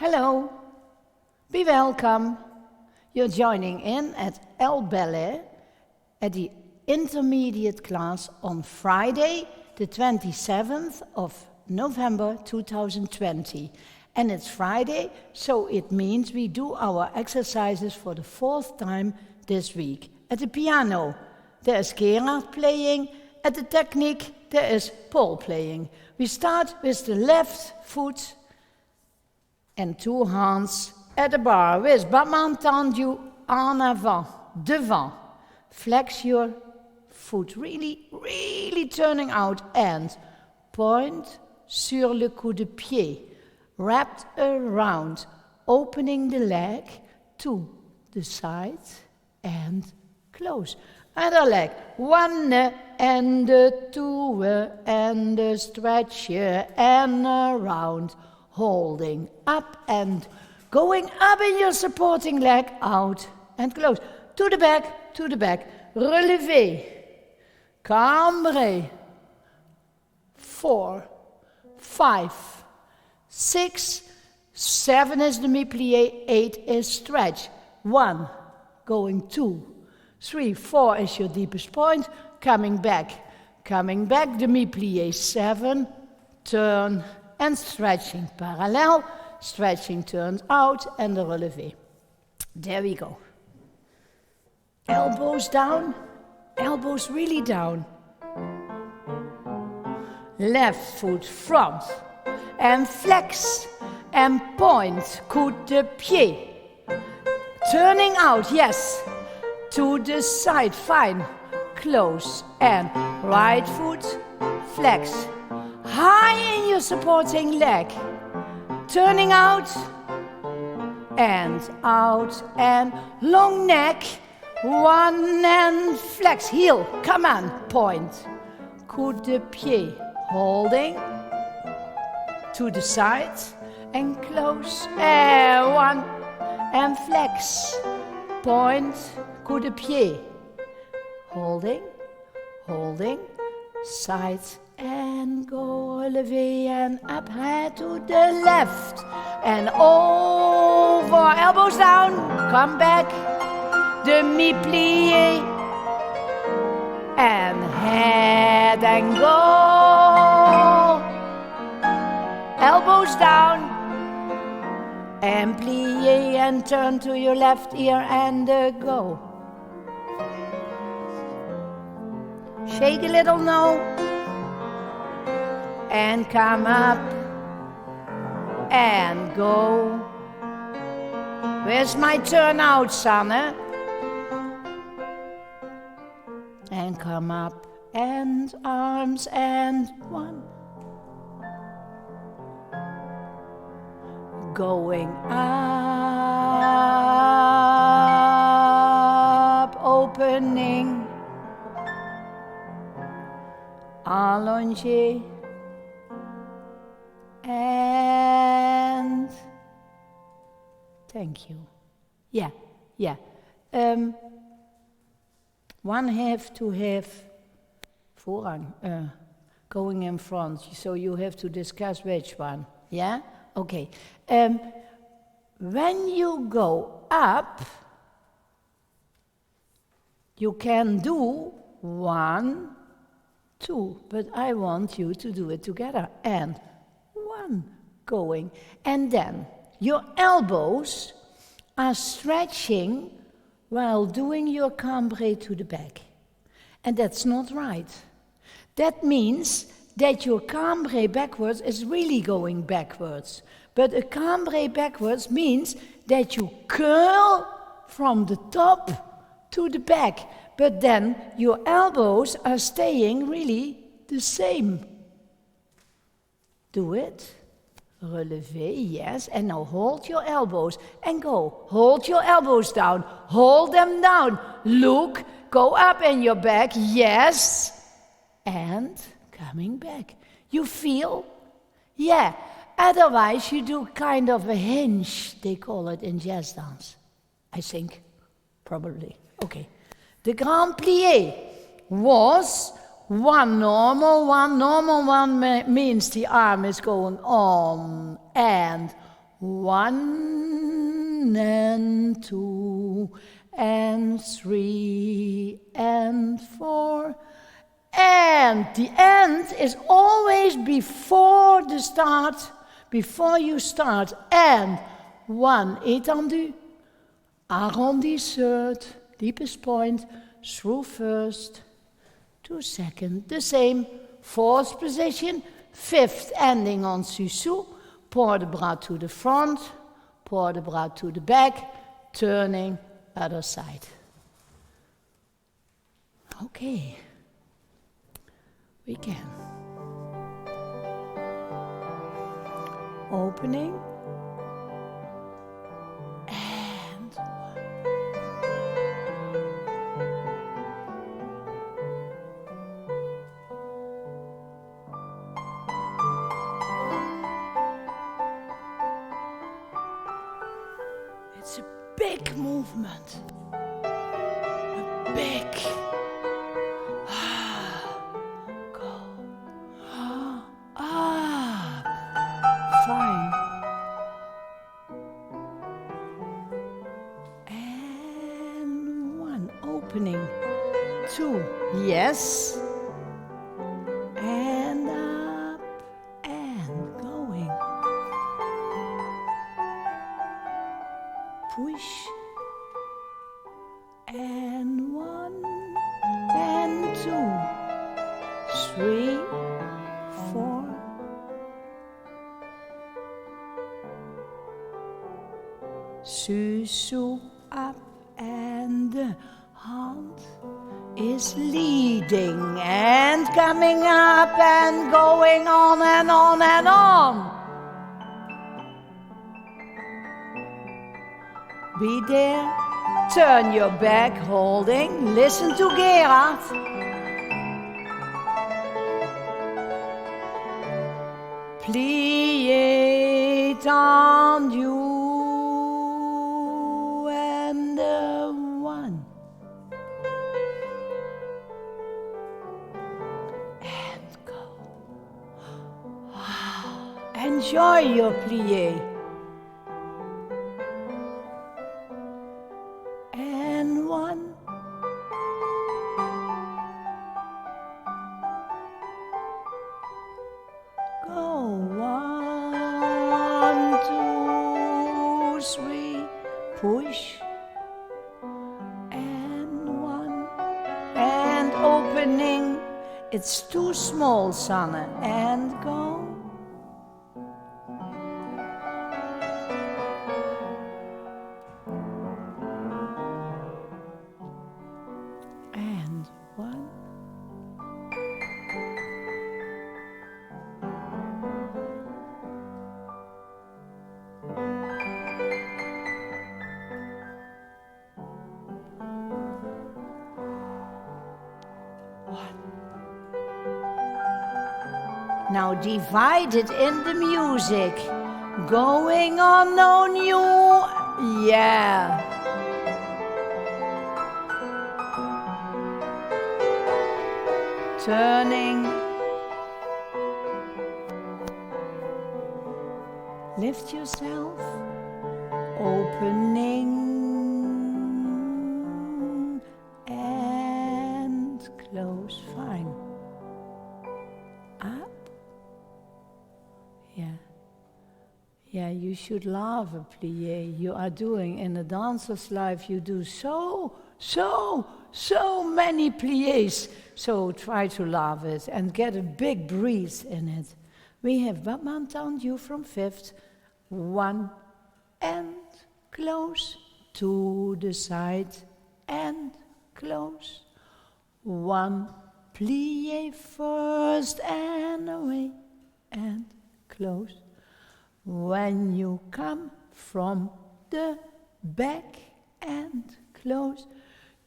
Hello, be welcome. You're joining in at LBallet at the intermediate class on Friday, the 27th of November 2020. And it's Friday, so it means we do our exercises for the fourth time this week. At the piano, there is Gerard playing. At the technique, there is Paul playing. We start with the left foot and two hands at the bar with bas main tendu en avant, devant. Flex your foot, really turning out, and point sur le coup de pied, wrapped around, opening the leg to the side and close. Other leg, one and two and stretch and around, holding up and going up in your supporting leg, out and close. To the back, relevé, cambré, 4, 5, 6, 7 is the mi-plié, 8 is stretch. 1, going 2, 3, 4 is your deepest point, coming back, the mi-plié, 7, turn and stretching parallel, stretching turns out and the relevé. There we go. Elbows down, elbows really down. Left foot front and flex and point, coup de pied. Turning out, yes, to the side, fine, close, and right foot, flex. High in your supporting leg, turning out and long neck, one and flex, heel, come on, point, coup de pied, holding to the side and close, and one and flex, point, coup de pied, holding, side and go, relevé and up, head to the left and over, elbows down, come back, demi-plié and head and go, elbows down and plié and turn to your left ear and go. Shake a little no and come up and go. Where's my turn out, Sanne? And come up and arms and 1. Going up, opening, allongé, and thank you. Yeah. One have to have voorrang, going in front, so you have to discuss which one. Yeah? Okay. When you go up, you can do 1, 2, but I want you to do it together. And 1 going. And then your elbows are stretching while doing your cambré to the back. And that's not right. That means that your cambré backwards is really going backwards. But a cambré backwards means that you curl from the top to the back. But then your elbows are staying really the same. Do it. Relevé, yes. And now hold your elbows and go. Hold your elbows down. Hold them down. Look, go up in your back, yes. And coming back. You feel? Yeah. Otherwise you do kind of a hinge, they call it in jazz dance. I think. Probably. Okay. The grand plié was one normal one means the arm is going on and 1 and 2 and 3 and 4. And the end is always before the start, before you start. And 1 étendu, arrondi third, deepest point, through first to second. The same, fourth position, fifth ending on sous-sous, port de bras to the front, port de bras to the back, turning other side. Okay. We can. Opening. And 1. It's a big movement. A big. Fine. And 1, opening. 2, yes. And up and going. Push. And 1 and 2, 3, 4. Sous-sous up and the hand is leading and coming up and going on and on and on. Be there, turn your back holding, listen to Gerard. Plié tendu. And 1. And go. Enjoy your plié. And 1. Go. 1, 2, 3. Push. Opening, it's too small, Sanne, and go. And 1. Now divide it in the music. Going on, no new, yeah. Turning. Lift yourself. Opening. And close. Fine. Up. Yeah, you should love a plié. You are doing in a dancer's life, you do so many pliés. So try to love it and get a big breeze in it. We have battement tendu from fifth. 1 and close to the side and close. 1 plié first and away and close. When you come from the back and close,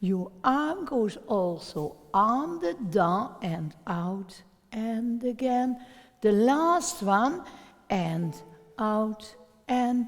your arm goes also on the down and out and again. The last one, and out and